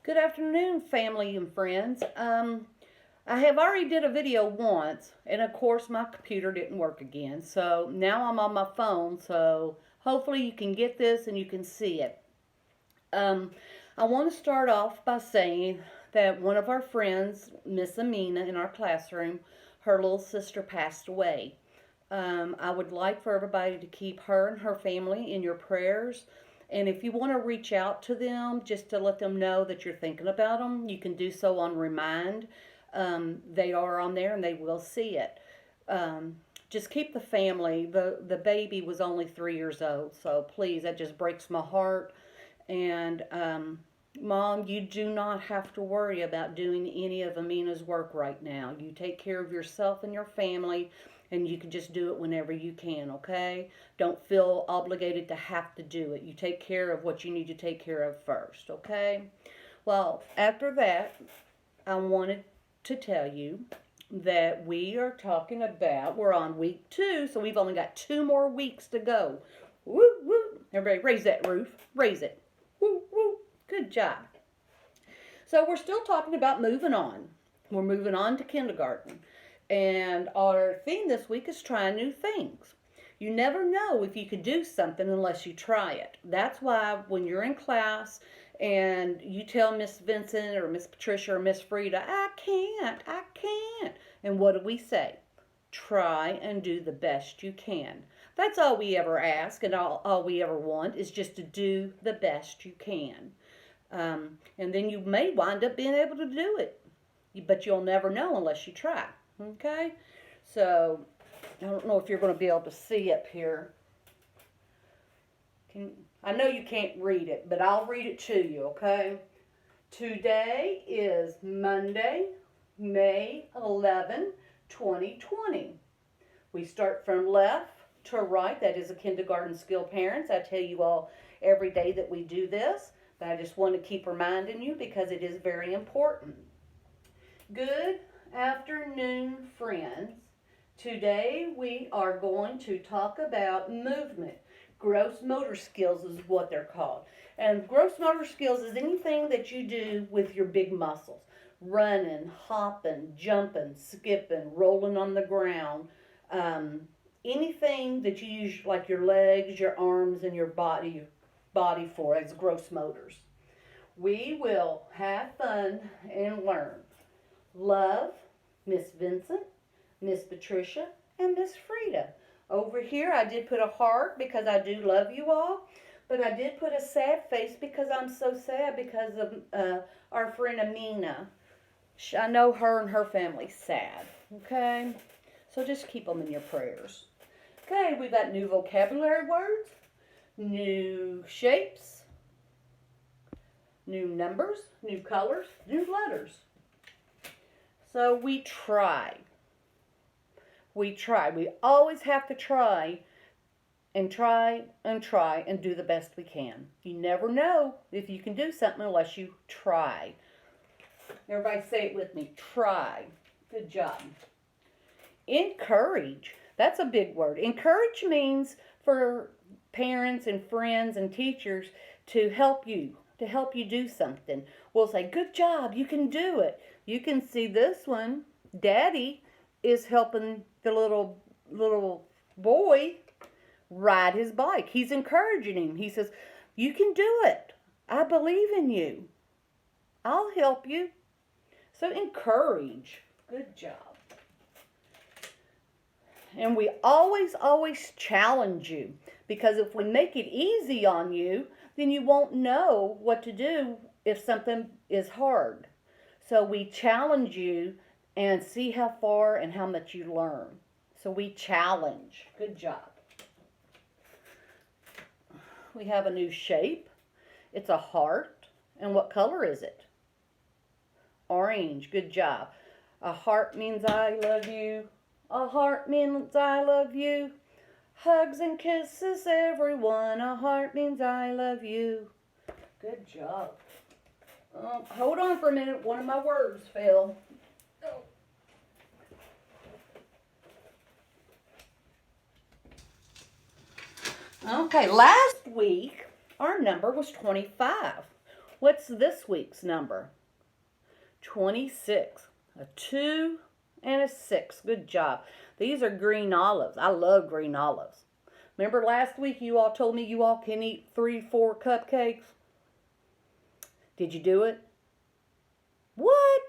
Good afternoon, family and friends. I have already did a video once, and of course my computer didn't work again. So now I'm on my phone, so hopefully you can get this and you can see it. Um, I want to start off by saying that one of our friends, Miss Amina, in our classroom, her little sister passed away. I would like for everybody to keep her and her family in your prayers. And if you want to reach out to them just to let them know that you're thinking about them, you can do so on Remind. They are on there and they will see it. Um, just keep the family. The baby was only 3 years old, so please, that just breaks my heart. And Mom, you do not have to worry about doing any of Amina's work right now. You take care of yourself and your family, and you can just do it whenever you can, okay? Don't feel obligated to have to do it. You take care of what you need to take care of first, okay? Well, after that, I wanted to tell you that we are talking about, we're on week 2, so we've only got 2 more weeks to go. Woo, woo. Everybody raise that roof. Raise it. Woo, woo. Good job. So we're still talking about moving on. We're moving on to kindergarten. And our theme this week is trying new things. You never know if you could do something unless you try it. That's why when you're in class and you tell Miss Vincent or Miss Patricia or Miss Frida, I can't. And what do we say? Try and do the best you can. That's all we ever ask, and all we ever want is just to do the best you can. And then you may wind up being able to do it, but you'll never know unless you try. Okay? So, I don't know if you're going to be able to see up here. I know you can't read it, but I'll read it to you, okay? Today is Monday, May 11, 2020. We start from left to right. That is a kindergarten skill, parents. I tell you all every day that we do this, but I just want to keep reminding you because it is very important. Good afternoon, friends. Today we are going to talk about movement. Gross motor skills is what they're called. And gross motor skills is anything that you do with your big muscles. Running, hopping, jumping, skipping, rolling on the ground. Anything that you use like your legs, your arms, and your body for as gross motors. We will have fun and learn. Love, Miss Vincent, Miss Patricia, and Miss Frida. Over here I did put a heart because I do love you all, but I did put a sad face because I'm so sad because of our friend Amina. I know her and her family's sad, okay? So just keep them in your prayers. Okay, we've got new vocabulary words, new shapes, new numbers, new colors, new letters. So we try. We always have to try and do the best we can. You never know if you can do something unless you try. Everybody say it with me. Try. Good job. Encourage. That's a big word. Encourage means for parents and friends and teachers to help you do something. We'll say, good job, you can do it. You can see this one. Daddy is helping the little boy ride his bike. He's encouraging him. He says, you can do it. I believe in you. I'll help you. So encourage. Good job. And we always challenge you, because if we make it easy on you, then you won't know what to do if something is hard. So we challenge you and see how far and how much you learn. So we challenge. Good job. We have a new shape. It's a heart. And what color is it? Orange. Good job. A heart means I love you. A heart means I love you. Hugs and kisses, everyone. A heart means I love you. Good job. Hold on for a minute. One of my words fell. Okay, last week our number was 25. What's this week's number? 26. A 2 and a 6. Good job. These are green olives. I love green olives. Remember last week you all told me you all can eat 3, 4 cupcakes? Did you do it? What?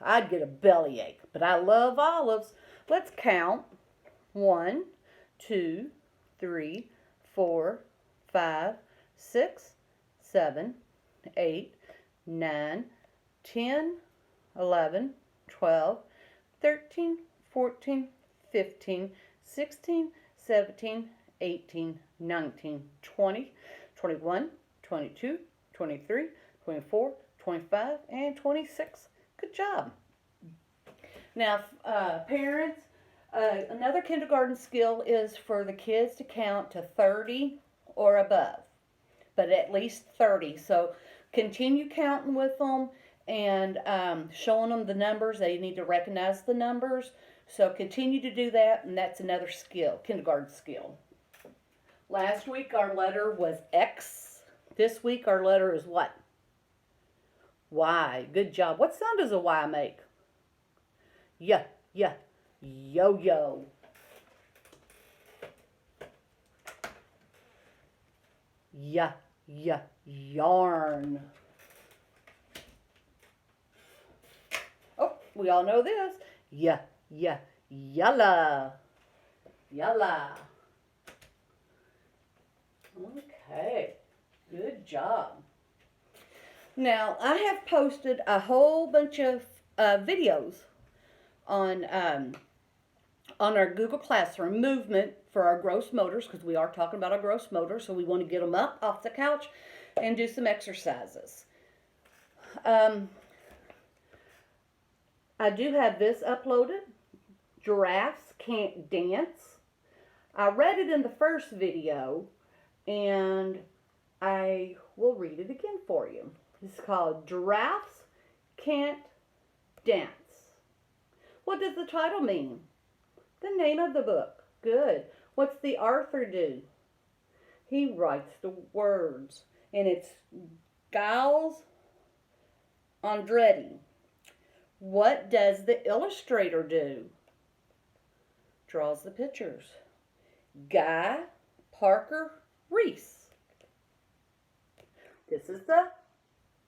I'd get a bellyache, but I love olives. Let's count. 1, 2, 3, 4, 5, 6, 7, 8, 9, 10, 11, 12, 13, 14, 15, 16, 17, 18, 19, 20, 21, 22, 23, 24, 25, and 26. Good job. Now, parents, another kindergarten skill is for the kids to count to 30 or above, but at least 30. So continue counting with them and showing them the numbers. They need to recognize the numbers. So continue to do that, and that's another skill, kindergarten skill. Last week our letter was X. This week our letter is what? Y. Good job. What sound does a Y make? Yeah, yeah. Yo-yo. Yeah, yeah. Yarn. Oh, we all know this. Yeah, yeah. Yalla. Yalla. Okay. Good job. Now, I have posted a whole bunch of videos on our Google Classroom movement for our gross motors, because we are talking about our gross motors, so we want to get them up off the couch and do some exercises. I do have this uploaded. Giraffes can't dance. I read it in the first video, and I will read it again for you. It's called Giraffes Can't Dance. What does the title mean? The name of the book. Good. What's the author do? He writes the words. And it's Giles Andretti. What does the illustrator do? Draws the pictures. Guy Parker Reese. This is the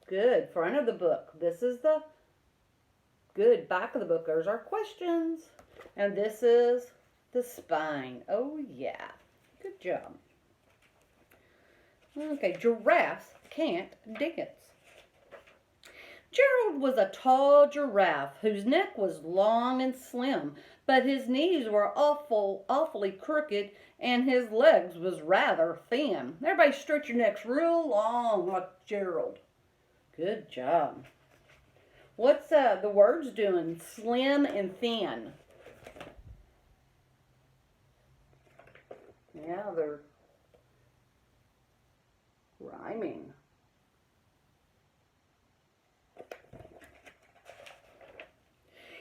good front of the book. This is the good back of the book. There's our questions. And this is the spine. Oh, yeah. Good job. Okay, giraffes can't dance. Gerald was a tall giraffe whose neck was long and slim, but his knees were awfully crooked, and his legs was rather thin. Everybody stretch your necks real long like Gerald. Good job. What's the words doing? Slim and thin. Yeah, they're rhyming.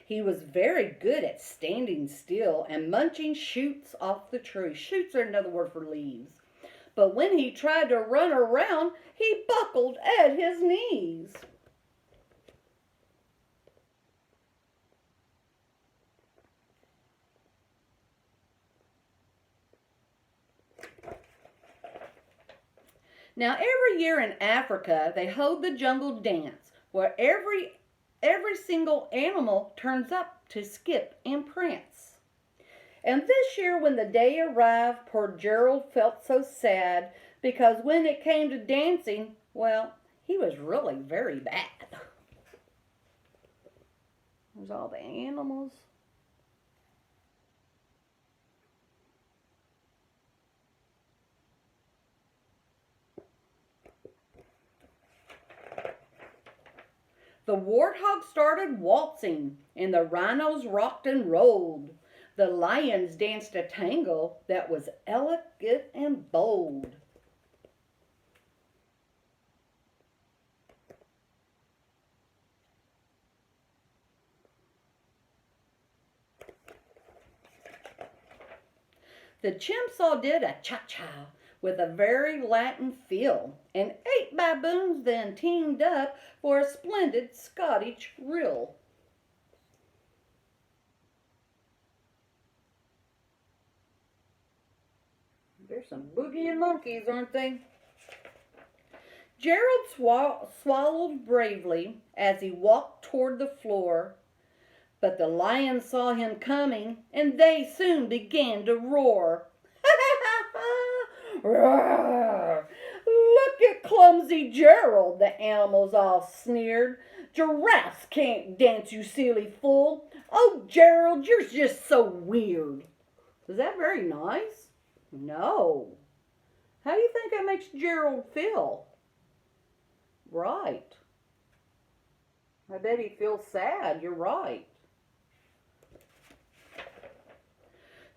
He was very good at standing still and munching shoots off the tree. Shoots are another word for leaves. But when he tried to run around, he buckled at his knees. Now, every year in Africa, they hold the jungle dance, where every single animal turns up to skip and prance. And this year, when the day arrived, poor Gerald felt so sad, because when it came to dancing, well, he was really very bad. There's all the animals. The warthog started waltzing, and the rhinos rocked and rolled. The lions danced a tango that was elegant and bold. The chimps all did a cha-cha with a very Latin feel, and 8 baboons then teamed up for a splendid Scottish reel. There's some boogieing monkeys, aren't they? Gerald swallowed bravely as he walked toward the floor, but the lions saw him coming, and they soon began to roar. Roar! Look at clumsy Gerald, the animals all sneered. Giraffes can't dance, you silly fool. Oh, Gerald, you're just so weird. Is that very nice? No. How do you think that makes Gerald feel? Right. I bet he feels sad. You're right.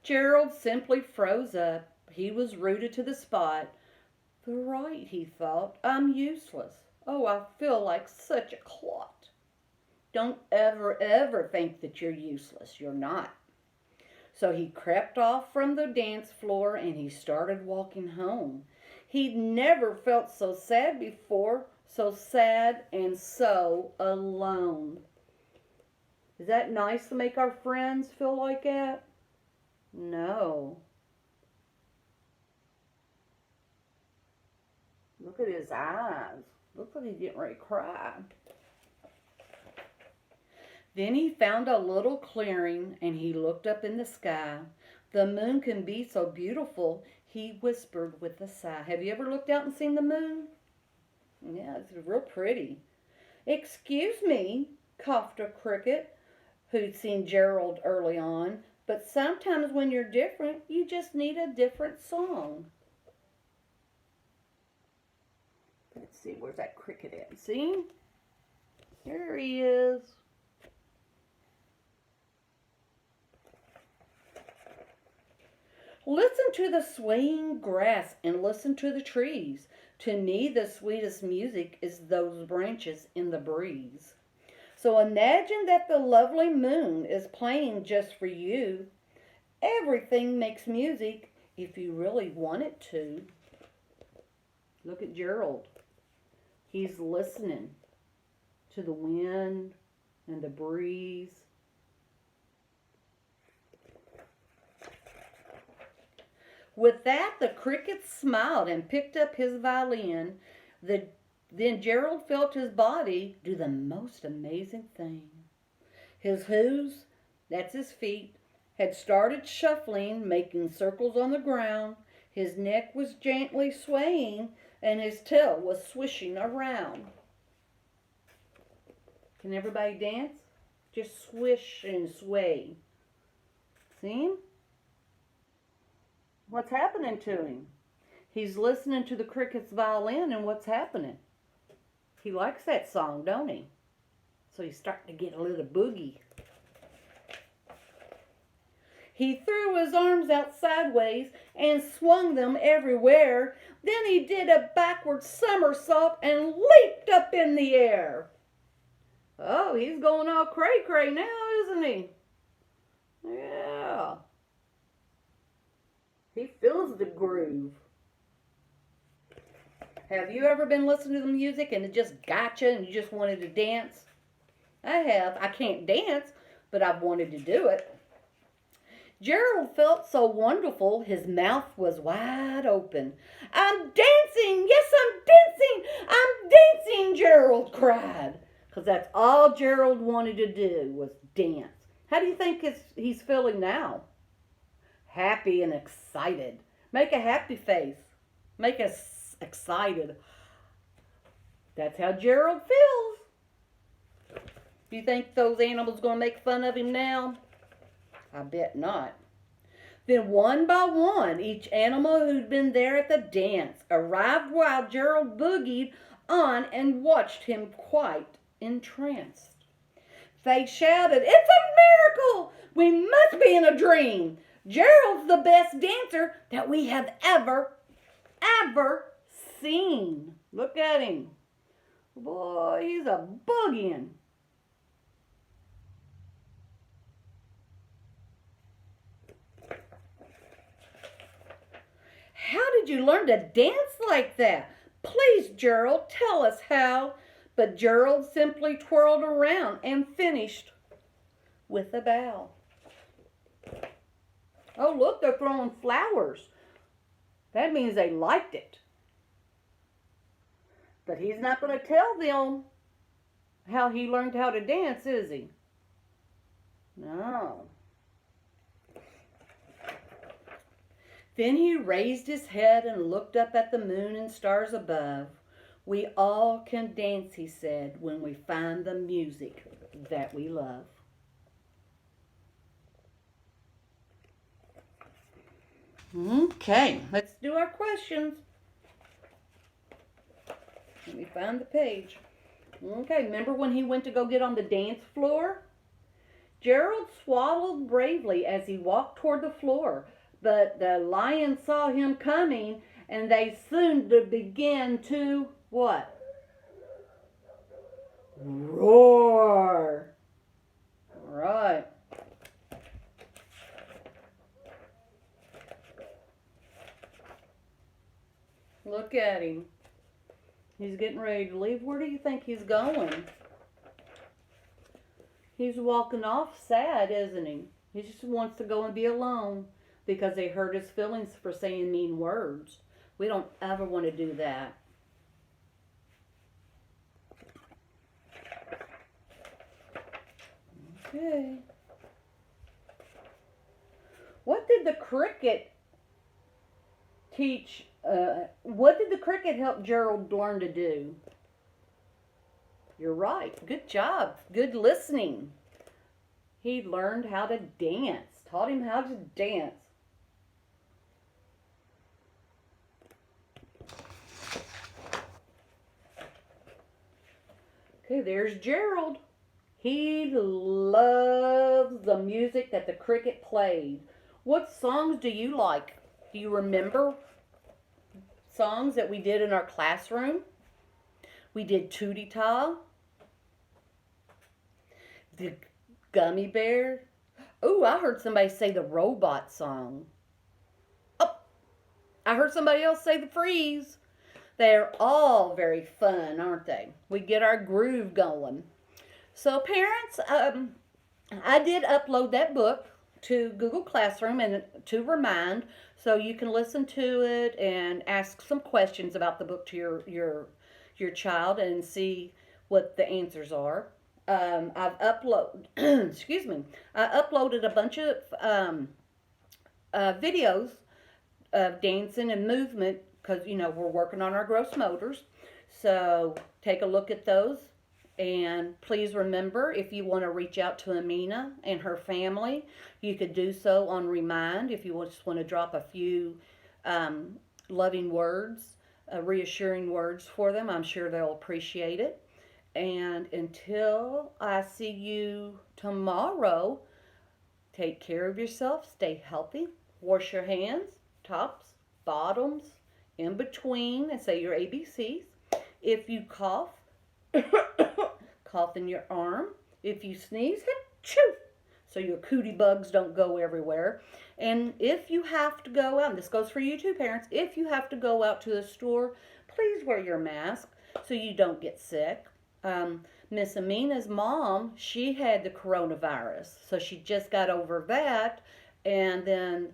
Gerald simply froze up. He was rooted to the spot. They're right, he thought. I'm useless. Oh, I feel like such a clot. Don't ever think that you're useless. You're not. So he crept off from the dance floor and he started walking home. He'd never felt so sad before, so sad and so alone. Is that nice to make our friends feel like that? No. Look at his eyes. Looks like he's getting ready to cry. Then he found a little clearing and he looked up in the sky. The moon can be so beautiful, he whispered with a sigh. Have you ever looked out and seen the moon? Yeah, it's real pretty. Excuse me, coughed a cricket who'd seen Gerald early on, but sometimes when you're different, you just need a different song. Let's see, where's that cricket at? See? Here he is. Listen to the swaying grass and listen to the trees. To me, the sweetest music is those branches in the breeze. So imagine that the lovely moon is playing just for you. Everything makes music if you really want it to. Look at Gerald. He's listening to the wind and the breeze. With that, the cricket smiled and picked up his violin. Then Gerald felt his body do the most amazing thing. His hooves, that's his feet, had started shuffling, making circles on the ground. His neck was gently swaying, and his tail was swishing around. Can everybody dance? Just swish and sway. See? What's happening to him? He's listening to the cricket's violin, and what's happening? He likes that song, don't he? So he's starting to get a little boogie. He threw his arms out sideways and swung them everywhere. Then he did a backward somersault and leaped up in the air. Oh, he's going all cray-cray now, isn't he? Yeah. He feels the groove. Have you ever been listening to the music and it just got you and you just wanted to dance? I have. I can't dance, but I've wanted to do it. Gerald felt so wonderful, his mouth was wide open. I'm dancing! Yes, I'm dancing! I'm dancing! Gerald cried. Because that's all Gerald wanted to do was dance. How do you think he's feeling now? Happy and excited. Make a happy face. Make us excited. That's how Gerald feels. Do you think those animals are going to make fun of him now? I bet not. Then one by one, each animal who'd been there at the dance arrived while Gerald boogied on and watched him quite entranced. They shouted, "It's a miracle! We must be in a dream! Gerald's the best dancer that we have ever seen. Look at him. Boy, he's a boogieing." How did you learn to dance like that? Please, Gerald, tell us how. But Gerald simply twirled around and finished with a bow. Oh, look, they're throwing flowers. That means they liked it. But he's not going to tell them how he learned how to dance, is he? No. Then he raised his head and looked up at the moon and stars above. We all can dance, he said, when we find the music that we love. Okay, let's do our questions. Let me find the page. Okay, remember when he went to go get on the dance floor? Gerald swallowed bravely as he walked toward the floor, but the lion saw him coming, and they soon began to what? Roar. All right. Look at him. He's getting ready to leave. Where do you think he's going? He's walking off sad, isn't he? He just wants to go and be alone because they hurt his feelings for saying mean words. We don't ever want to do that. Okay. What did the cricket teach? What did the cricket help Gerald learn to do? You're right. Good job. Good listening. He learned how to dance. Taught him how to dance. Okay, there's Gerald. He loves the music that the cricket played. What songs do you like? Do you remember songs that we did in our classroom? We did Tootie Ta, the Gummy Bear. Oh, I heard somebody say the Robot song. Oh, I heard somebody else say the Freeze. They're all very fun, aren't they? We get our groove going. So parents, I did upload that book to Google Classroom and to Remind, so you can listen to it and ask some questions about the book to your child and see what the answers are. I've excuse me, I uploaded a bunch of videos of dancing and movement because, you know, we're working on our gross motors. So take a look at those. And please remember, if you want to reach out to Amina and her family, you could do so on Remind. If you just want to drop a few loving words, reassuring words for them, I'm sure they'll appreciate it. And until I see you tomorrow, take care of yourself, stay healthy, wash your hands, tops, bottoms, in between, and say your ABCs. If you cough, cough in your arm. If you sneeze, achoo, so your cootie bugs don't go everywhere. And if you have to go out, and this goes for you too, parents, if you have to go out to the store, please wear your mask so you don't get sick. Miss Amina's mom, she had the coronavirus, so she just got over that, and then,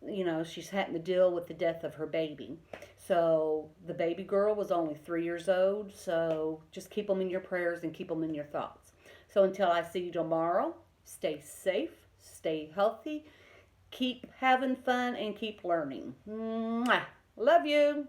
you know, she's having to deal with the death of her baby. So the baby girl was only 3 years old, so just keep them in your prayers and keep them in your thoughts. So until I see you tomorrow, stay safe, stay healthy, keep having fun, and keep learning. Mwah. Love you.